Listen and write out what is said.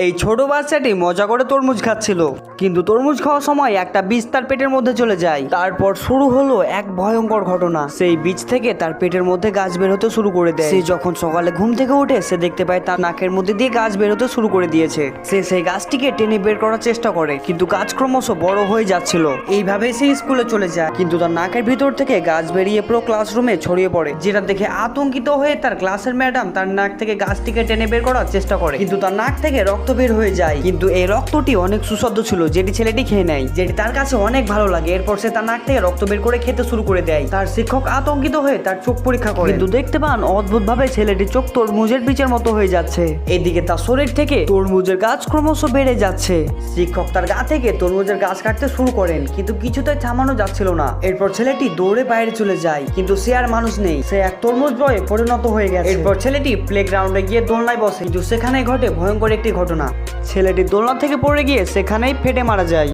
এই ছোট বাচ্চাটি মজা করে তরমুজ খাচ্ছিল, কিন্তু তরমুজ খাওয়ার সময় একটা বীজ তার পেটের মধ্যে চলে যায়। তারপর শুরু হলো এক ভয়ঙ্কর ঘটনা। সেই বীজ থেকে তার পেটের মধ্যে গাছ বের হতে শুরু করে দেয়। সে যখন সকালে ঘুম থেকে উঠে সে দেখতে পায় তার নাকের মধ্যে দিয়ে গাছ বের হতে শুরু করে দিয়েছে। সে সেই গাছটিকে টেনে বের করার চেষ্টা করে, কিন্তু গাছ ক্রমশ বড় হয়ে যাচ্ছিল। এইভাবে সে স্কুলে চলে যায়, কিন্তু তার নাকের ভিতর থেকে গাছ বেরিয়ে পুরো ক্লাসরুমে ছড়িয়ে পড়ে। যেটা দেখে আতঙ্কিত হয়ে তার ক্লাসের ম্যাডাম তার নাক থেকে গাছটিকে টেনে বের করার চেষ্টা করে, কিন্তু তার নাক থেকে রক্ত বের হয়ে যায়। কিন্তু এই রক্তটি অনেক সুস্বাদু ছিল, যেটি ছেলেটি খেয়ে নেয়, যেটি তার কাছে অনেক ভালো লাগে। এরপর সে তার নাক থেকে রক্ত বের করে খেতে শুরু করে দেয়। তার শিক্ষক আতঙ্কিত হয়ে তার চোখ পরীক্ষা করে, কিন্তু দেখতে পান অদ্ভুত ভাবে ছেলেটির চোখ তরমুজের বীজের মতো হয়ে যাচ্ছে। এদিকে তার শরীর থেকে তরমুজের গাছ ক্রমশ বেড়ে যাচ্ছে। শিক্ষক তার গা থেকে তরমুজের গাছ কাটতে শুরু করেন, কিন্তু কিছুতেই থামানো যাচ্ছিল না। এরপর ছেলেটি দৌড়ে বাইরে চলে যায়, কিন্তু সে আর মানুষ নেই, সে এক তরমুজ বয়ে পরিণত হয়ে গেছে। এরপর ছেলেটি প্লেগ্রাউন্ডে গিয়ে দোলনায় বসে, কিন্তু সেখানে ঘটে ভয়ঙ্কর একটি ঘটনা। ছেলেটি দোলনা থেকে পড়ে গিয়ে সেখানেই ফেটে মারা যায়।